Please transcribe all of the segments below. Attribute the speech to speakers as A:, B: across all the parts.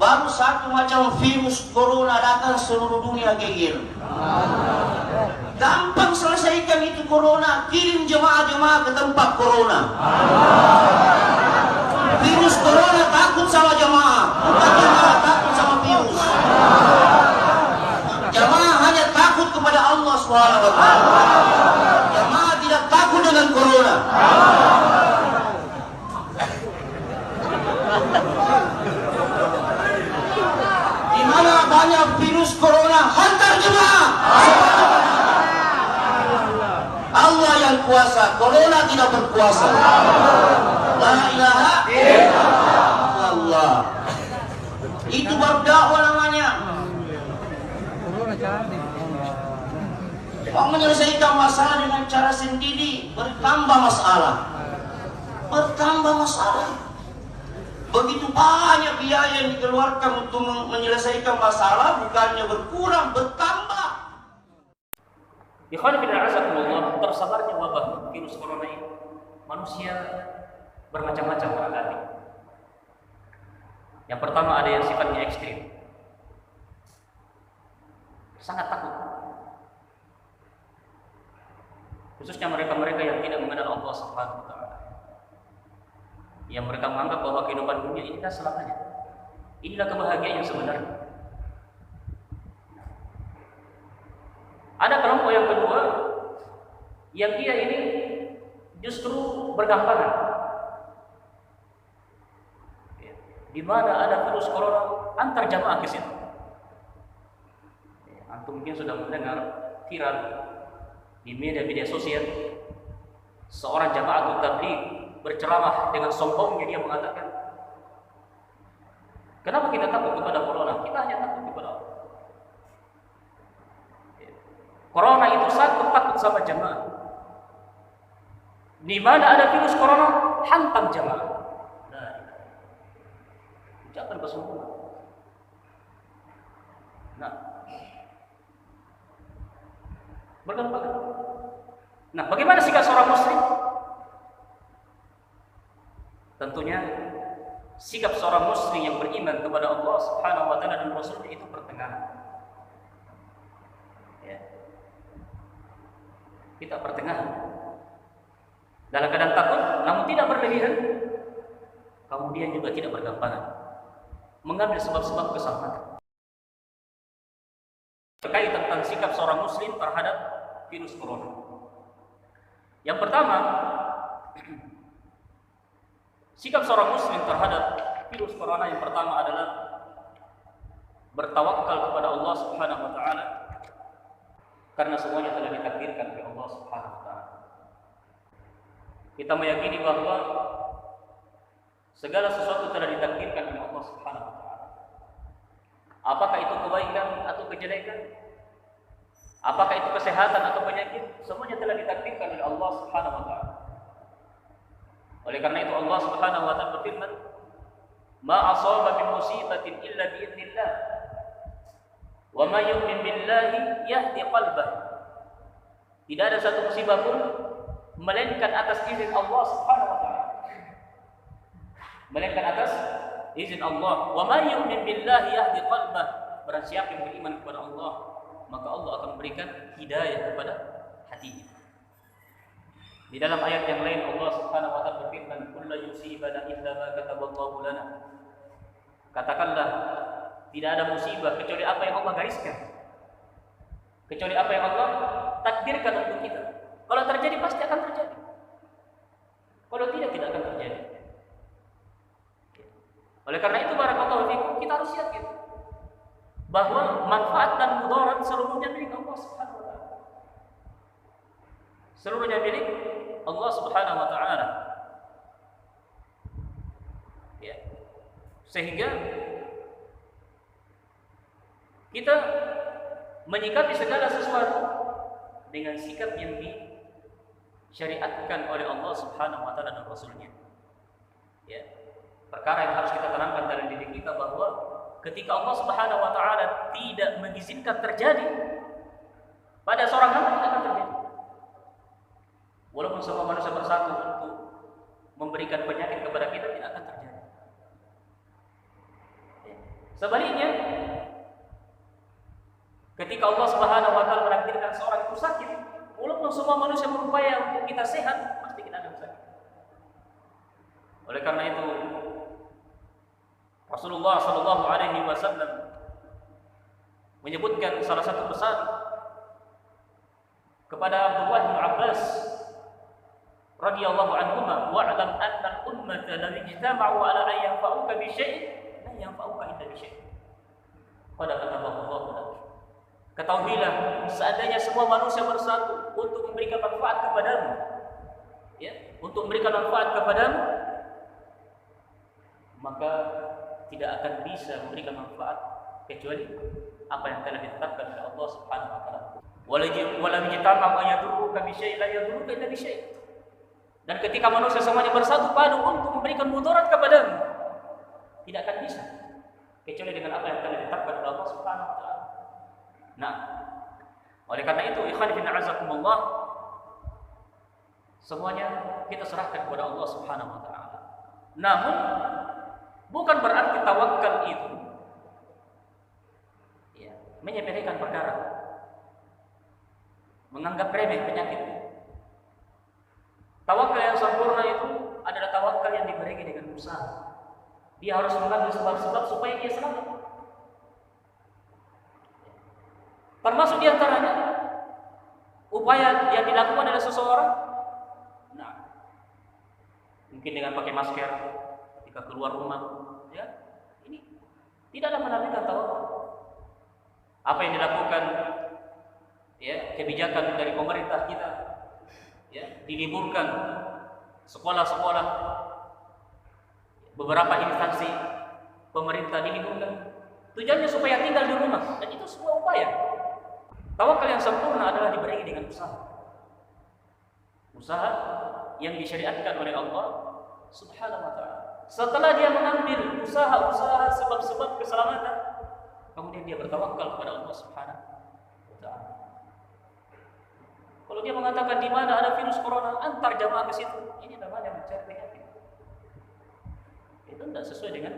A: baru satu macam virus corona datang seluruh dunia geger. Gampang selesaikan itu corona, kirim jemaah-jemaah ke tempat corona. Virus corona takut sama jemaah, bukan jemaah takut sama virus. Jemaah hanya takut kepada Allah Subhanahu wa taala. Jemaah tidak takut dengan corona. Di mana banyak virus corona, hantar jemaah. Allah yang kuasa, corona tidak berkuasa. La ilaha illallah. Itu baru dakwah namanya. Mau menyelesaikan masalah dengan cara sendiri, bertambah masalah. Bertambah masalah. Begitu banyak biaya yang dikeluarkan untuk menyelesaikan masalah, bukannya berkurang, bertambah.
B: Ikhwan fillah azakumullah, tersebarnya wabah virus corona ini, manusia bermacam-macam beragam. Yang pertama ada yang sifatnya ekstrim, sangat takut, khususnya mereka-mereka yang tidak mengenal Allah Subhanahu wa taala, yang mereka menganggap bahwa kehidupan dunia inilah selamanya, inilah kebahagiaan yang sebenarnya. Ada kelompok yang kedua, yang dia ini justru bergampangan. Di mana ada virus corona, antar jamaah ke situ. Antum mungkin sudah mendengar viral di media sosial, seorang jamaah tabligh berceramah dengan sombongnya, dia mengatakan, kenapa kita takut kepada corona? Kita hanya takut kepada Allah. Corona itu takut sama jamaah. Di mana ada virus corona, hantam jamaah. Nah, ucapan kesombongan. Nah, bergampangan. Nah, bagaimana sikap seorang muslim? Tentunya sikap seorang muslim yang beriman kepada Allah Subhanahu wa taala dan Rasulnya itu pertengahan. Kita pertengahan, dalam keadaan takut namun tidak berlebihan, kemudian juga tidak bergampangan, mengambil sebab-sebab keselamatan. Terkait tentang sikap seorang muslim terhadap virus corona, yang pertama, sikap seorang muslim terhadap virus corona yang pertama adalah bertawakal kepada Allah Subhanahu wa taala, karena semuanya telah ditakdirkan oleh Allah Subhanahu wa taala. Kita meyakini bahwa segala sesuatu telah ditakdirkan oleh Allah Subhanahu wa taala. Apakah itu kebaikan atau kejelekan? Apakah itu kesehatan atau penyakit? Semuanya telah ditakdirkan oleh Allah Subhanahu wa taala. Oleh karena itu Allah Subhanahu wa taala berfirman, "Ma asaba min musibatin illa bi idznillah. Wa may yu'min billahi yahdi qalbah." Tidak ada satu musibah pun melainkan atas izin Allah Subhanahu wa taala. Melainkan atas izin Allah. Wa may yu'min billahi yahdi qalbah. Barang siapa yang beriman kepada Allah, maka Allah akan memberikan hidayah kepada hatinya. Di dalam ayat yang lain Allah Subhanahu wa taala berfirman, "Kullu yusibana illa ma kataballahu lana." Katakanlah, tidak ada musibah kecuali apa yang Allah gariskan, kecuali apa yang Allah takdirkan untuk kita. Kalau terjadi pasti akan terjadi, kalau tidak akan terjadi. Oleh karena itu barakallahu fikum, kita harus yakin bahwa manfaat dan mudarat seluruhnya milik Allah Subhanahu wa taala. Seluruhnya milik Allah Subhanahu wa taala. Ya. Sehingga kita menyikapi segala sesuatu dengan sikap yang disyariatkan oleh Allah Subhanahu wa taala dan Rasulnya. Ya. Perkara yang harus kita tanamkan dalam diri kita bahwa ketika Allah Subhanahu wa taala tidak mengizinkan terjadi pada seorang hamba, tidak akan terjadi. Walaupun semua manusia bersatu untuk memberikan penyakit kepada kita, tidak akan terjadi. Sebaliknya, ketika Allah Subhanahu wa taala menakdirkan seorang itu sakit, walaupun semua manusia berupaya untuk kita sehat, pasti kita akan sakit. Oleh karena itu, Rasulullah sallallahu alaihi wasallam menyebutkan salah satu pesan kepada Abdullah bin Abbas radhiyallahu anhuma, wa'lam anna al-ummata law ijtama'u 'ala an yanfa'uka bi syai'in la yanfa'uka illa bi syai'in qad kataballahu lak. Ketahuilah, seandainya semua manusia bersatu untuk memberikan manfaat kepadamu, ya, untuk memberikan manfaat kepadamu, maka tidak akan bisa memberikan manfaat kecuali apa yang telah ditetapkan oleh Allah Subhanahu wa taala. Walau yajtama'u an yadurruka bi syai'in la yadurruka illa bi syai'in. Dan ketika manusia semuanya bersatu padu untuk memberikan mudarat kepadamu, tidak akan bisa kecuali dengan apa yang telah ditetapkan oleh Allah Subhanahu wa taala. Nah, oleh karena itu, ikhwan fillah azakumullah, semuanya kita serahkan kepada Allah Subhanahu wa taala. Namun bukan berarti tawakal itu ya, menyepelekan perkara, menganggap remeh penyakit. Tawakal yang sempurna itu adalah tawakal yang diberikan dengan usaha. Dia harus mengambil sebab-sebab supaya dia selamat. Termasuk diantaranya upaya yang dilakukan oleh seseorang, nah, mungkin dengan pakai masker ketika keluar rumah, ya, ini tidaklah menafikan tawakal. Apa yang dilakukan, ya, kebijakan dari pemerintah kita, ya, diliburkan sekolah-sekolah, beberapa instansi pemerintah diliburkan, tujuannya supaya tinggal di rumah, dan itu semua upaya. Tawakal yang sempurna adalah diberi dengan usaha. Usaha yang disyariatkan oleh Allah Subhanahu wa taala. Setelah dia mengambil usaha-usaha sebab-sebab keselamatan, kemudian dia bertawakal kepada Allah Subhanahu wa taala. Kalau dia mengatakan di mana ada virus corona, antar jamaah ke situ, ini namanya mencari penyakit. Itu tidak sesuai dengan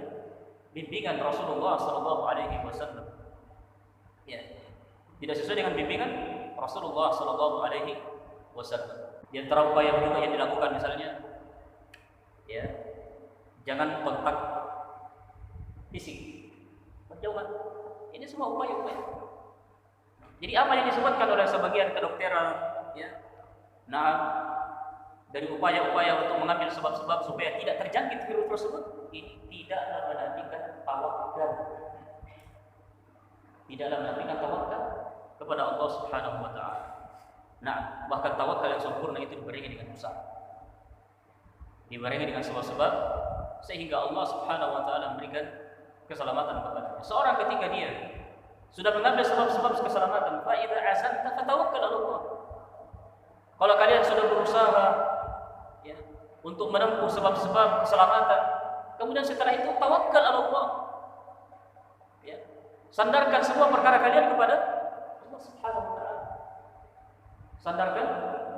B: bimbingan Rasulullah sallallahu alaihi wasallam. Ya. Tidak sesuai dengan bimbingan Rasulullah sallallahu alaihi wasallam. Di antara upaya juga yang dilakukan misalnya, ya, jangan kontak fisik, berjauhan. Ini semua upaya-upaya. Jadi apa yang disebutkan oleh sebagian kedokteran, ya, nah, dari upaya-upaya untuk mengambil sebab-sebab supaya tidak terjangkit virus tersebut, ini tidaklah menafikan tawakal. Tidaklah menafikan tawakal kepada Allah Subhanahu wa taala. Nah, bahkan tawakal yang sempurna itu diberikan dengan usaha. Diberikan dengan sebab-sebab sehingga Allah Subhanahu wa taala memberikan keselamatan kepadanya. Seorang ketika dia sudah mengambil sebab-sebab keselamatan, fa idza azamta fatawakkal 'ala Allah. Kalau kalian sudah berusaha, ya, untuk menempuh sebab-sebab keselamatan, kemudian setelah itu tawakal 'ala Allah. Ya. Sandarkan semua perkara kalian kepada Allah Subhanahu wa taala. Sandarkan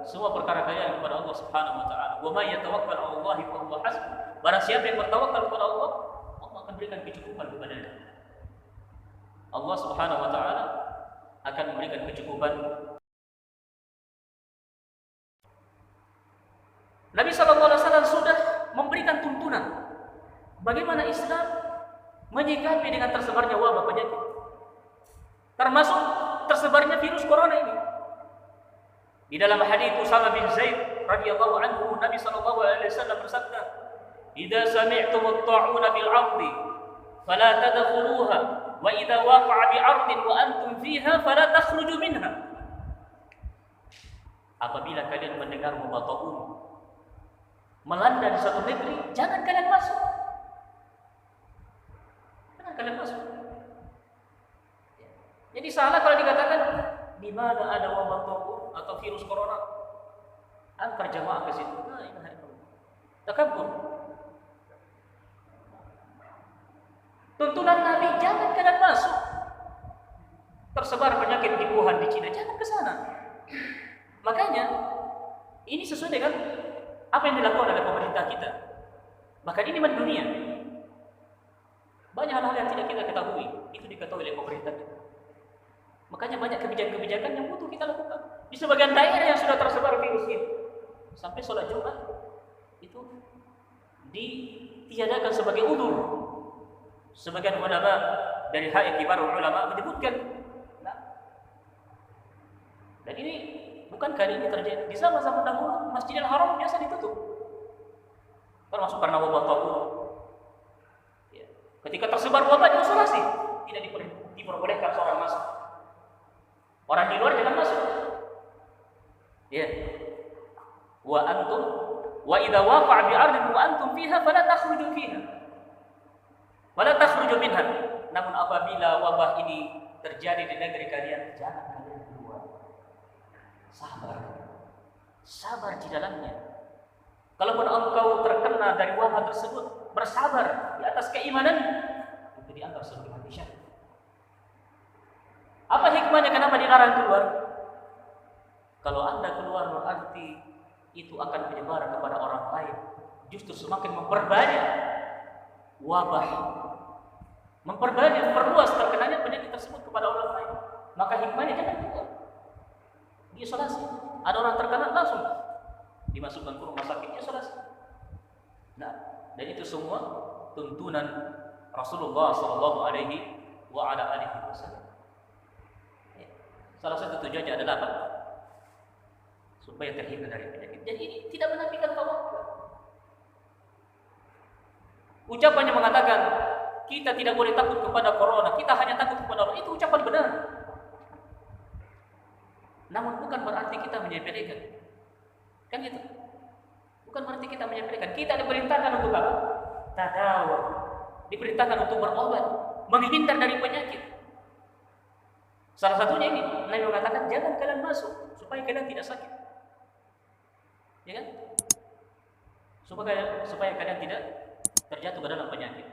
B: semua perkara kalian kepada Allah Subhanahu wa taala. Wa may yatawakkal 'ala Allah fa huwa hasbuh. Barang siapa yang bertawakal kepada Allah, Allah akan berikan kecukupan kepadanya. Allah Subhanahu wa taala akan memberikan kecukupan. Nabi sallallahu alaihi wasallam sudah memberikan tuntunan bagaimana Islam menyikapi dengan tersebarnya wabah penyakit, termasuk tersebarnya virus corona ini. Di dalam hadis Usamah bin Zaid radhiyallahu anhu, Nabi sallallahu alaihi wasallam bersabda, "Idza sami'tumut ta'una bil 'ardi fala tadkhuluha wa idza waqa'a bi 'ardin wa antum fiha fala takhruju minha." Apabila kalian mendengar wabah taun melanda di suatu negeri, jangan kalian masuk. Jangan kalian masuk. Jadi salah kalau dikatakan di mana ada wabah taun atau virus corona, antar jamaah ke situ. La ilaha illallah. Takabbur. Tuntunan Nabi, jangan kalian masuk. Tersebar penyakit di Wuhan di Cina, jangan ke sana. Makanya ini sesuai dengan apa yang dilakukan oleh pemerintah kita. Bahkan ini mendunia. Banyak hal-hal yang tidak kita ketahui, itu diketahui oleh pemerintah. Makanya banyak kebijakan-kebijakan yang butuh kita lakukan. Di sebagian daerah yang sudah tersebar virus ini, sampai sholat Jumat itu ditiadakan sebagai udzur. Sebagian ulama dari Hayat Kibarul Ulama menyebutkan, dan ini bukan kali ini terjadi. Di zaman-zaman dahulu Masjidil Haram biasa ditutup, termasuk karena wabah tabu. Ketika tersebar wabah diisolasi, tidak diperbolehkan seorang masuk. Orang di luar jangan masuk. Ya. Wa antum wa idza waqa'a bi ardin wa antum fiha fala takhruju fiha. Wala takhruju minha. Namun apabila wabah ini terjadi di negeri kalian, jangan kalian keluar. Sabar. Sabar di dalamnya. Kalaupun engkau terkena dari wabah tersebut, bersabar di atas keimanan, itu dianggap sebagai mati syahid. Apa hikmahnya kenapa dilarang keluar? Kalau Anda keluar berarti itu akan menyebar kepada orang lain, justru semakin memperbanyak wabah, memperluas terkenanya penyakit tersebut kepada orang lain. Maka hikmahnya jangan keluar, diisolasi. Ada orang terkena langsung dimasukkan ke rumah sakit, isolasi. Nah, dan itu semua tuntunan Rasulullah Sallallahu Alaihi Wasallam. Salah satu tujuannya adalah apa? Supaya terhindar dari penyakit. Jadi ini tidak menafikan tawakal. Ucapannya mengatakan kita tidak boleh takut kepada corona, kita hanya takut kepada Allah. Itu ucapan benar. Namun bukan berarti kita menyepelekan. Kan gitu. Bukan berarti kita menyepelekan. Kita diperintahkan untuk apa? Tadawa. Diperintahkan untuk berobat, menghindar dari penyakit. Salah satunya ini, Nabi mengatakan jangan kalian masuk supaya kalian tidak sakit. Ya kan? Supaya kalian tidak terjatuh ke dalam penyakit.